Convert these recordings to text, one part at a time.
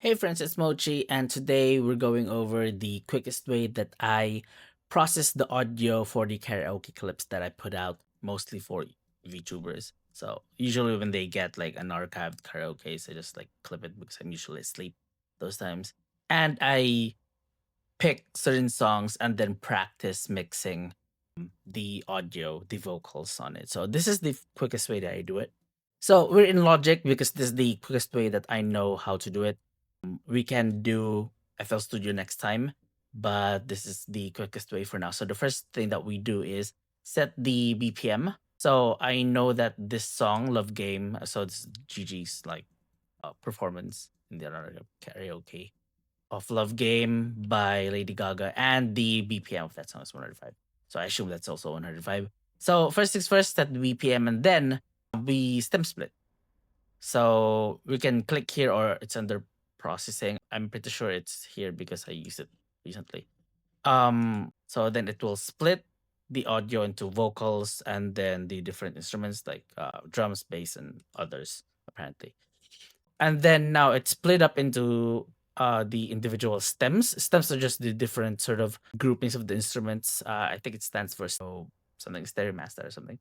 Hey friends, it's Mochi, and today we're going over the quickest way that I process the audio for the karaoke clips that I put out, mostly for VTubers. So usually when they get like an archived karaoke, I just like clip it because I'm usually asleep those times. And I pick certain songs and then practice mixing the audio, the vocals on it. So this is the quickest way that I do it. So we're in Logic because this is the quickest way that I know how to do it. We can do FL Studio next time, but this is the quickest way for now. So the first thing that we do is set the BPM. So I know that this song, Love Game, so it's Gigi's like performance in the karaoke of Love Game by Lady Gaga, and the BPM of that song is 105. So I assume that's also 105. So first things first, set the BPM, and then we stem split. So we can click here, or it's under processing. I'm pretty sure it's here because I used it recently. So then it will split the audio into vocals and then the different instruments like drums, bass, and others apparently. And then now it's split up into the individual stems. Stems are just the different sort of groupings of the instruments. I think it stands for something stereo master or something.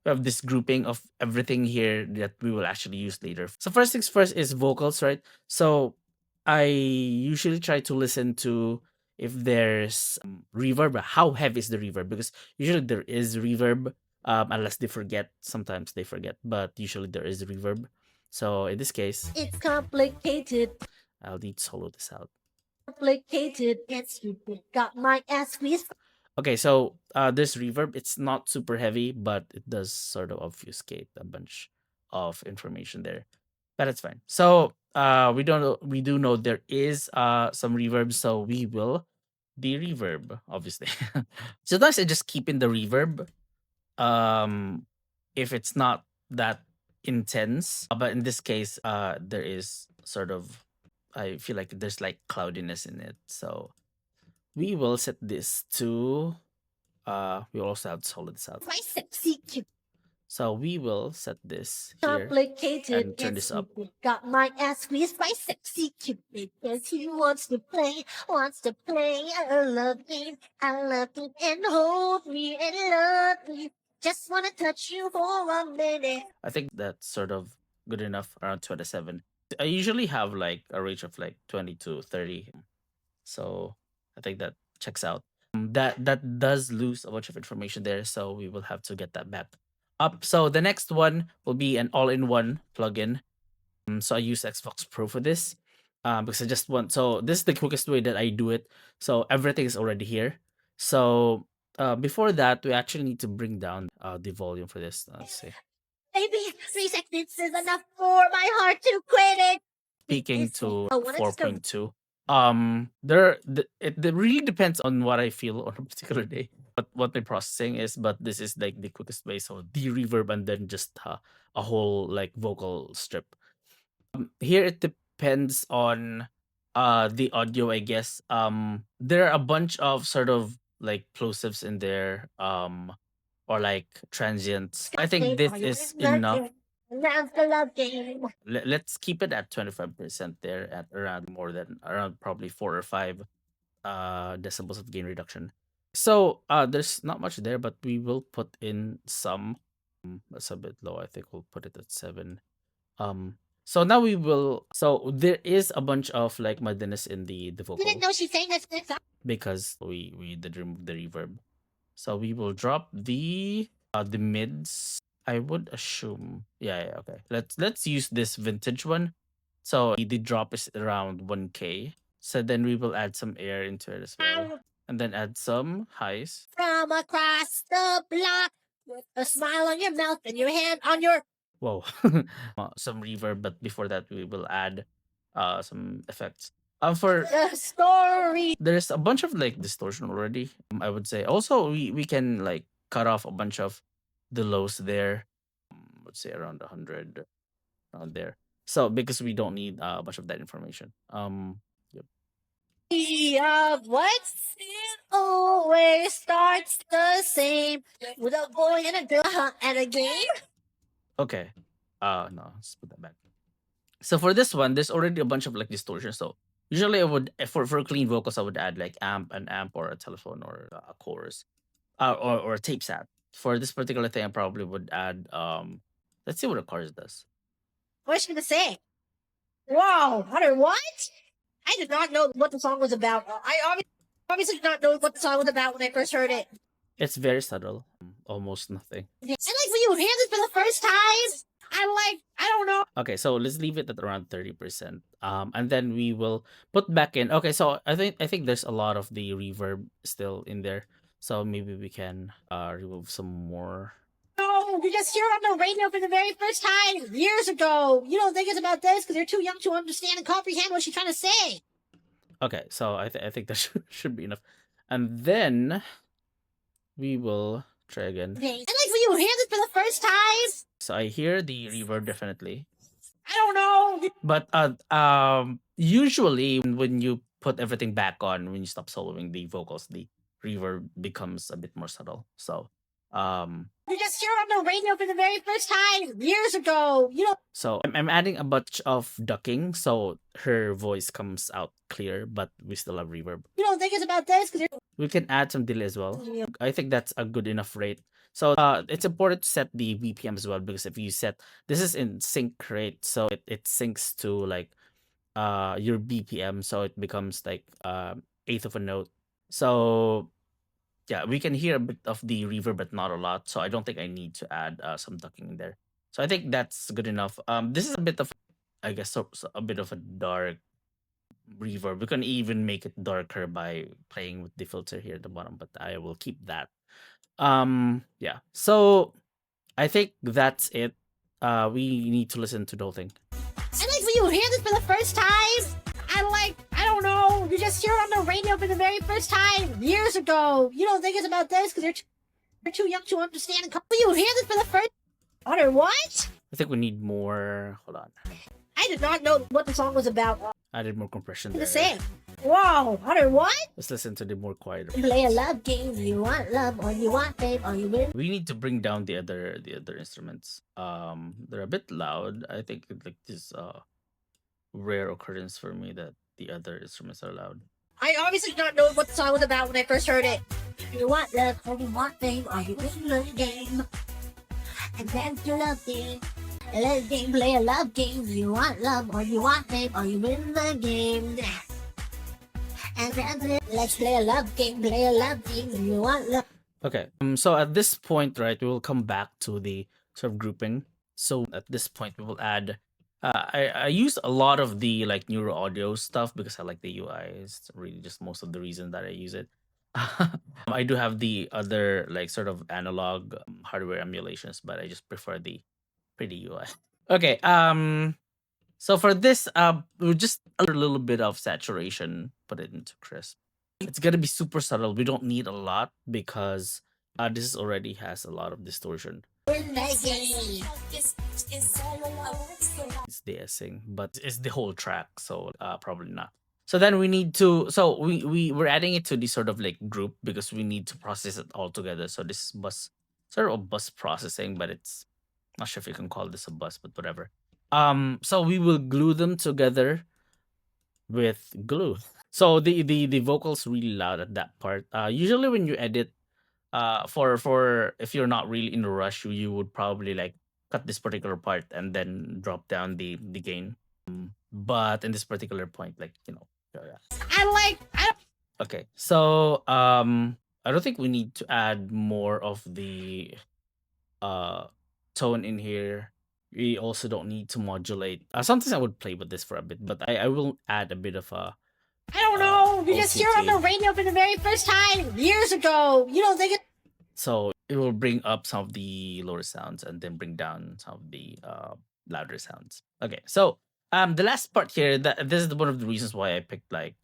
We have this grouping of everything here that we will actually use later. So first things first is vocals, right? So I usually try to listen to if there's reverb. How heavy is the reverb? Because usually there is reverb, unless they forget. Sometimes they forget, but usually there is reverb. So in this case, It's complicated, I'll need to solo this out. complicated, and stupid. Got my ass squeezed. Okay, so this reverb, it's not super heavy, but it does sort of obfuscate a bunch of information there. But it's fine. So we do know there is some reverb, so we will the reverb, obviously. Sometimes I just keep in the reverb if it's not that intense. But in this case, there is sort of, I feel like there's like cloudiness in it. So we will set this to we also have to solid this out. My sexy cute, So we will set this here complicated, and turn and this up. stupid. Got my ass squeezed by sexy cupid. Cause he wants to play, wants to play. I love him, and hold me and love me. Just wanna touch you for a minute. I think that's sort of good enough, around 27. I usually have like a range of like 20 to 30. So I think that checks out. That does lose a bunch of information there, so we will have to get that back up. So the next one will be an all-in-one plugin. So I use Xbox Pro for this because I just want. So this is the quickest way that I do it. So everything is already here. So before that, we actually need to bring down the volume for this. Let's see. Maybe 3 seconds is enough for my heart to quit it. Peaking to I wanna just go 4.2. It really depends on what I feel on a particular day, what my processing is. But this is like the quickest way. So the reverb and then just a whole like vocal strip. Here it depends on the audio, I guess. There are a bunch of sort of like plosives in there, or like transients. I think this is enough. Love the love game. Let's keep it at 25% there, at around more than around probably 4 or 5 decibels of gain reduction. So there's not much there, but we will put in some. That's a bit low. I think we'll put it at 7. So now we will. So there is a bunch of like muddiness in the Didn't vocal know she's saying this. because we did remove the reverb. So we will drop the mids. I would assume. Yeah, okay. Let's use this vintage one. So the drop is around 1K. So then we will add some air into it as well. And then add some highs. From across the block, with a smile on your mouth and your hand on your. Whoa. Some reverb, but before that we will add some effects. For The story. there's a bunch of like distortion already. I would say also we can like cut off a bunch of the lows there. Let's say around 100 around there. So because we don't need a bunch of that information. Yep. Of what? It always starts the same with a boy and a girl and a game. Okay. No, let's put that back. So for this one, there's already a bunch of like distortion. So usually I would for clean vocals I would add like an amp or a telephone or a chorus or a tape set. For this particular thing, I probably would add let's see what a chorus does. What's she gonna say? Wow, Hunter, what? I did not know what the song was about. Obviously did not know what the song was about when I first heard it. It's very subtle, almost nothing. And like when you hear this for the first time, I don't know. Okay, so let's leave it at around 30%. And then we will put back in. Okay, so I think there's a lot of the reverb still in there. So maybe we can remove some more. No, you just hear it on the radio for the very first time years ago. You don't think it's about this because you're too young to understand and comprehend what she's trying to say. Okay, so I think that should be enough. And then we will try again. Okay. And like when you hear this for the first time, So I hear the reverb definitely. I don't know. But usually when you put everything back on, when you stop soloing the vocals, the reverb becomes a bit more subtle. So You just hear it on the radio for the very first time years ago. You know. so I'm adding a bunch of ducking so her voice comes out clear, but we still have reverb. You don't think it's about this because We can add some delay as well. I think that's a good enough rate. So it's important to set the BPM as well, because if you set this is in sync rate, so it syncs to like your BPM, so it becomes like eighth of a note. So yeah, we can hear a bit of the reverb, but not a lot. So I don't think I need to add some ducking in there. So I think that's good enough. This is a bit of, I guess, so a bit of a dark reverb. We can even make it darker by playing with the filter here at the bottom, but I will keep that. Yeah. So I think that's it. We need to listen to the whole thing. And like when you hear this for the first time, I don't know. You just hear it on the radio for the very first time years ago. You don't think it's about this because you're too young to understand. And when you hear this for the first, Hunter, what? I think we need more. Hold on. I did not know what the song was about. Added more compression The there. same. Wow, Hunter, what? Let's listen to the more quieter. Play a love game. You want love or you want fame or you win. We need to bring down the other instruments. They're a bit loud. I think like this rare occurrence for me that the other instruments are loud. I obviously did not know what the song was about when I first heard it. You want love or you want fame or you win the game. And then you love game. A love game, play a love game. You want love or you want fame or you win the game. And then let's play a love game, play a love game. You want love. Okay. So at this point, right, we will come back to the sort of grouping. So at this point, we will add. I use a lot of the like neuro audio stuff because I like the UI. It's really just most of the reason that I use it. I do have the other like sort of analog hardware emulations, but I just prefer the pretty UI. Okay. So for this, we just a little bit of saturation, put it into crisp. It's gonna be super subtle. We don't need a lot because this already has a lot of distortion. Win the game. It's de-essing, but it's the whole track, so probably not. So then we need to, so we're adding it to the sort of like group because we need to process it all together. So this is bus, sort of a bus processing, but it's not sure if you can call this a bus, but whatever. So we will glue them together with glue. So the vocals really loud at that part. Usually when you edit, for if you're not really in a rush, you would probably like cut this particular part and then drop down the gain. But in this particular point, like yeah. Okay, so I don't think we need to add more of the tone in here. We also don't need to modulate. Sometimes I would play with this for a bit, but I will add a bit of a. I don't know. You just hear it on the radio for the very first time years ago. You don't think it. So it will bring up some of the lower sounds and then bring down some of the louder sounds. Okay, so the last part here, that this is one of the reasons why I picked like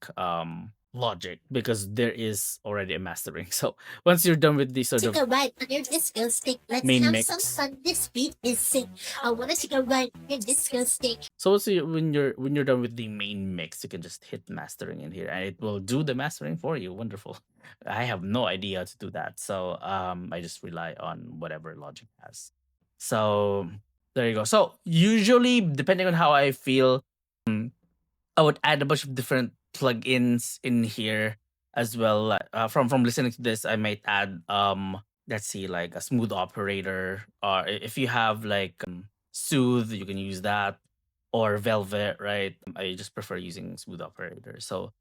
Logic, because there is already a mastering. So once you're done with the sort of Take a ride on your disco stick. Let's main have mix. some fun. This beat is sick. I wanna take a ride on your disco stick. So when you're done with the main mix, you can just hit mastering in here, and it will do the mastering for you. Wonderful. I have no idea how to do that, so I just rely on whatever Logic has. So There you go. So usually, depending on how I feel, I would add a bunch of different plugins in here as well. From listening to this, I might add let's see, like a smooth operator, or if you have like Soothe, you can use that, or Velvet, right? I just prefer using smooth operator. So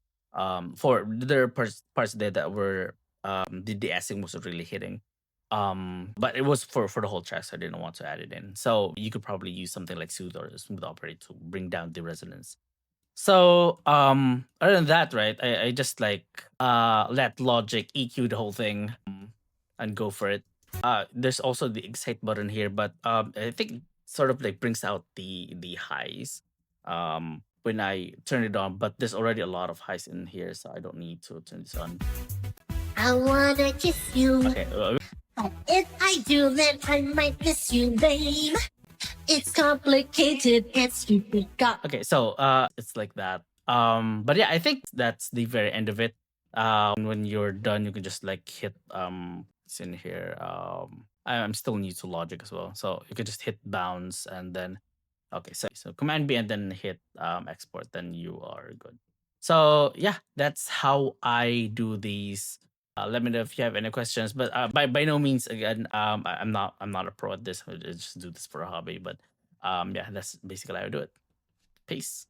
for there are parts there that were the de-essing wasn't really hitting. But it was for the whole track, so I didn't want to add it in. So you could probably use something like Soothe or smooth operator to bring down the resonance. So, other than that, right, I just like let Logic EQ the whole thing and go for it. There's also the excite button here, but I think sort of like brings out the highs when I turn it on. But there's already a lot of highs in here, so I don't need to turn this on. I wanna kiss you, Okay, but if I do, then I might miss you, babe. It's complicated and stupid. Got okay, so it's like that. But yeah, I think that's the very end of it. When you're done, you can just like hit it's in here. I'm still new to Logic as well, so you could just hit bounce and then okay, so Command B and then hit export, then you are good. So yeah, that's how I do these. Let me know if you have any questions. But by no means again, I'm not a pro at this. I just do this for a hobby. But yeah, that's basically how I do it. Peace.